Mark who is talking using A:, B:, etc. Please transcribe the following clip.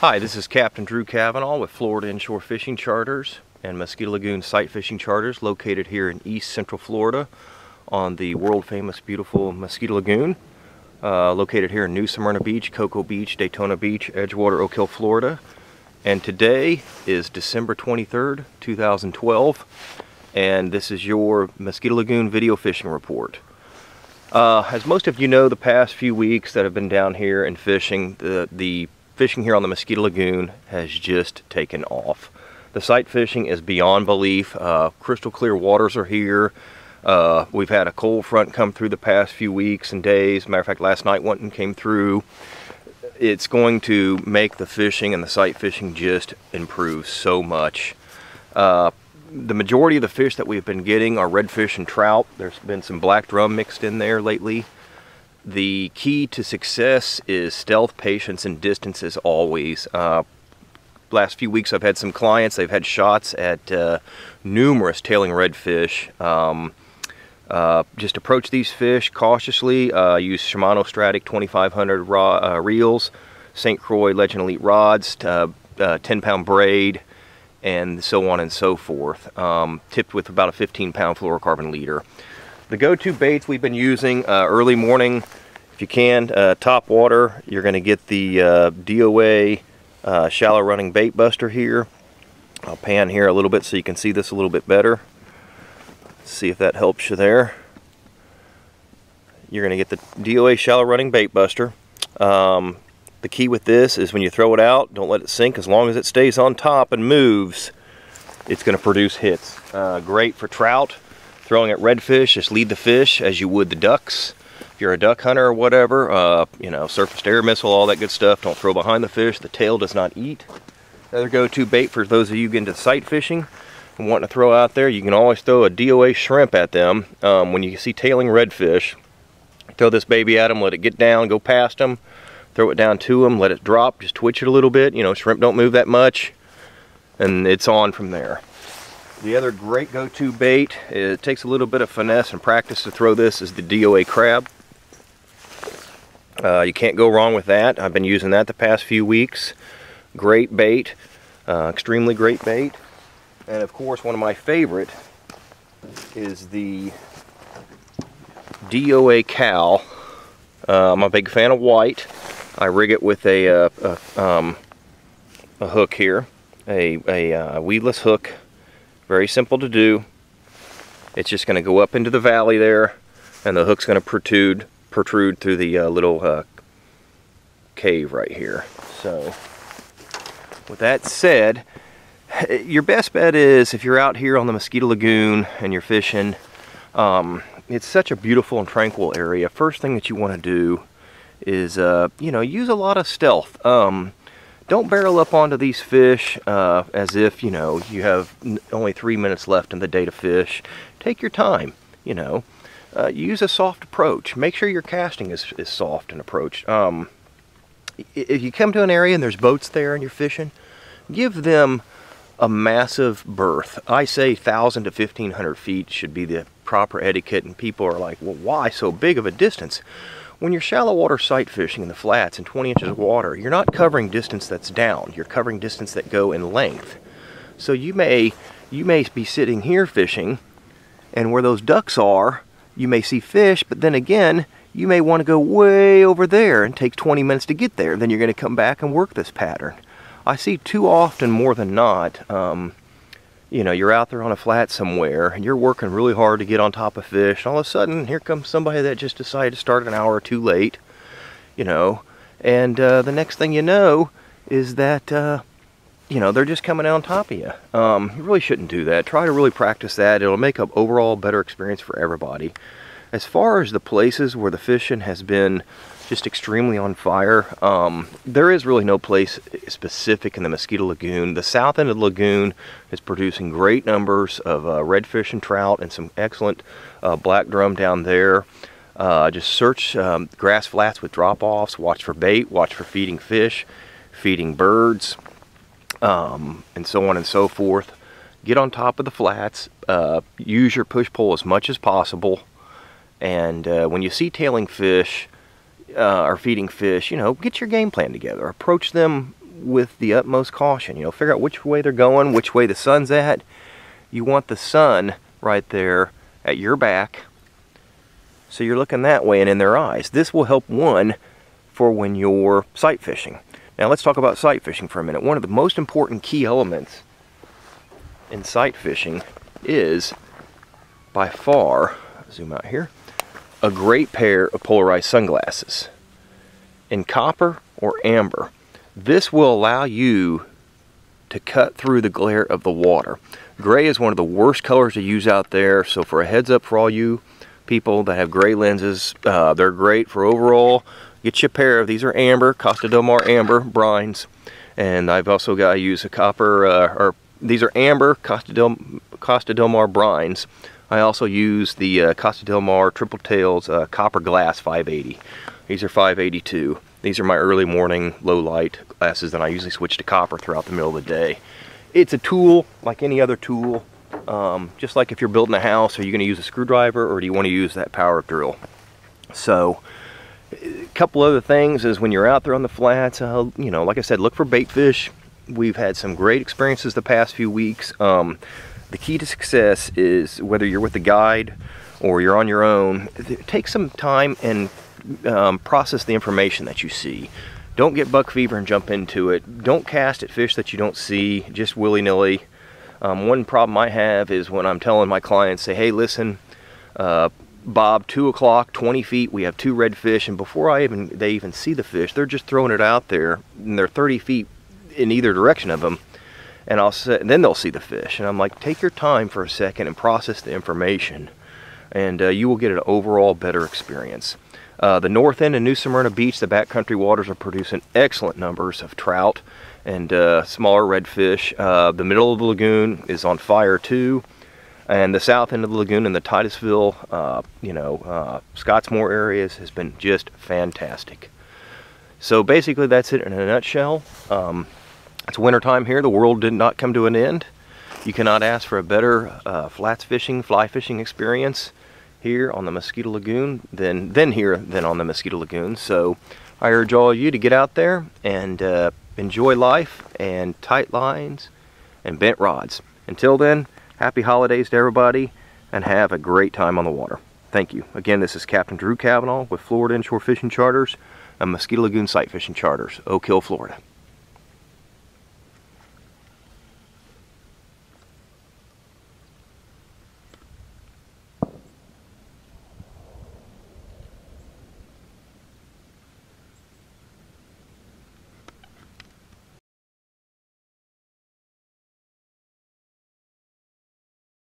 A: Hi, this is Captain Drew Cavanaugh with Florida Inshore Fishing Charters and Mosquito Lagoon Sight Fishing Charters, located here in East Central Florida on the world famous beautiful Mosquito Lagoon, located here in New Smyrna Beach, Cocoa Beach, Daytona Beach, Edgewater, Oak Hill, Florida. And today is December 23rd, 2012, and this is your Mosquito Lagoon video fishing report. As most of you know, the past few weeks that I've been down here and fishing, the fishing here on the Mosquito Lagoon has just taken off. The sight fishing is beyond belief. Crystal clear waters are here. We've had a cold front come through the past few weeks and days. Matter of fact, last night one came through. It's going to make the fishing and the sight fishing just improve so much. The majority of the fish that we've been getting are redfish and trout. There's been some black drum mixed in there lately. The key to success is stealth, patience, and distance as always. Last few weeks I've had some clients, they've had shots at numerous tailing redfish. Just approach these fish cautiously. Use Shimano Stratic 2500 reels, St. Croix Legend Elite rods, 10-pound braid, and so on and so forth. Tipped with about a 15-pound fluorocarbon leader. The go-to baits we've been using early morning, if you can, top water, you're going to get the DOA shallow running bait buster here. I'll pan here a little bit so you can see this a little bit better. See if that helps you there. You're going to get the DOA shallow running bait buster. The key with this is when you throw it out, don't let it sink. As long as it stays on top and moves, it's going to produce hits. Great for trout. Throwing at redfish, just lead the fish as you would the ducks. If you're a duck hunter or whatever, you know, surface to air missile, all that good stuff. Don't throw behind the fish. The tail does not eat. Another go-to bait for those of you getting into sight fishing and wanting to throw out there, you can always throw a DOA shrimp at them. When you see tailing redfish, throw this baby at them, let it get down, go past them, throw it down to them, let it drop, just twitch it a little bit. You know, shrimp don't move that much, and it's on from there. The other great go-to bait, it takes a little bit of finesse and practice to throw this, is the DOA crab. You can't go wrong with that. I've been using that the past few weeks. Great bait, extremely great bait. And of course, one of my favorite is the DOA Cal. I'm a big fan of white. I rig it with a hook here, a weedless hook. Very simple to do. It's just going to go up into the valley there, and the hook's going to protrude through the little cave right here. So, with that said, your best bet is if you're out here on the Mosquito Lagoon and you're fishing, it's such a beautiful and tranquil area. First thing that you want to do is, you know, use a lot of stealth. Don't barrel up onto these fish as if, you know, you have only 3 minutes left in the day to fish. Take your time, you know. Use a soft approach. Make sure your casting is soft and approach. If you come to an area and there's boats there and you're fishing, give them a massive berth. I say 1,000 to 1,500 feet should be the proper etiquette, and people are like, well, why so big of a distance? When you're shallow water sight fishing in the flats in 20 inches of water, you're not covering distance that's down. You're covering distance that go in length. So you may be sitting here fishing, and where those ducks are, you may see fish, but then again, you may want to go way over there and take 20 minutes to get there. Then you're going to come back and work this pattern. I see too often, more than not, you know, you're out there on a flat somewhere and you're working really hard to get on top of fish. All of a sudden, here comes somebody that just decided to start an hour or two late, you know, and the next thing you know is that, you know, they're just coming out on top of you. You really shouldn't do that. Try to really practice that. It'll make an overall better experience for everybody. As far as the places where the fishing has been just extremely on fire, there is really no place specific in the Mosquito Lagoon. The south end of the lagoon is producing great numbers of redfish and trout, and some excellent black drum down there. Just search grass flats with drop-offs, watch for bait, watch for feeding fish, feeding birds, and so on and so forth. Get on top of the flats, use your push-pull as much as possible, and when you see tailing fish, or feeding fish, you know, get your game plan together. Approach them with the utmost caution. You know, figure out which way they're going, which way the sun's at. You want the sun right there at your back, so you're looking that way and in their eyes. This will help one for when you're sight fishing. Now let's talk about sight fishing for a minute. One of the most important key elements in sight fishing is, by far, zoom out here, a great pair of polarized sunglasses in copper or amber. This will allow you to cut through the glare of the water. Gray is one of the worst colors to use out there, so for a heads up for all you people that have gray lenses, they're great for overall. Get you a pair of these. Are amber, Costa del Mar amber brines, and I've also got to use a copper, or these are amber Costa del Mar brines. I also use the Costa del Mar Triple Tails copper glass 580. These are 582. These are my early morning low light glasses, and I usually switch to copper throughout the middle of the day. It's a tool like any other tool. Just like if you're building a house, are you going to use a screwdriver or do you want to use that power drill? So a couple other things is when you're out there on the flats, you know, like I said, look for bait fish. We've had some great experiences the past few weeks. The key to success is, whether you're with a guide or you're on your own, take some time and process the information that you see. Don't get buck fever and jump into it. Don't cast at fish that you don't see just willy-nilly. One problem I have is when I'm telling my clients, say, hey, listen, Bob, 2 o'clock, 20 feet, we have 2 redfish, and before they even see the fish, they're just throwing it out there, and they're 30 feet in either direction of them, and then they'll see the fish. And I'm like, take your time for a second and process the information, and you will get an overall better experience. The north end of New Smyrna Beach, the backcountry waters, are producing excellent numbers of trout and smaller redfish. The middle of the lagoon is on fire too, and the south end of the lagoon in the Titusville, Scottsmore areas has been just fantastic. So basically that's it in a nutshell. It's winter time here. The world did not come to an end. You cannot ask for a better flats fishing, fly fishing experience here on the Mosquito Lagoon than on the Mosquito Lagoon. So I urge all of you to get out there and enjoy life and tight lines and bent rods. Until then, happy holidays to everybody and have a great time on the water. Thank you. Again, this is Captain Drew Cavanaugh with Florida Inshore Fishing Charters and Mosquito Lagoon Sight Fishing Charters, Oak Hill, Florida.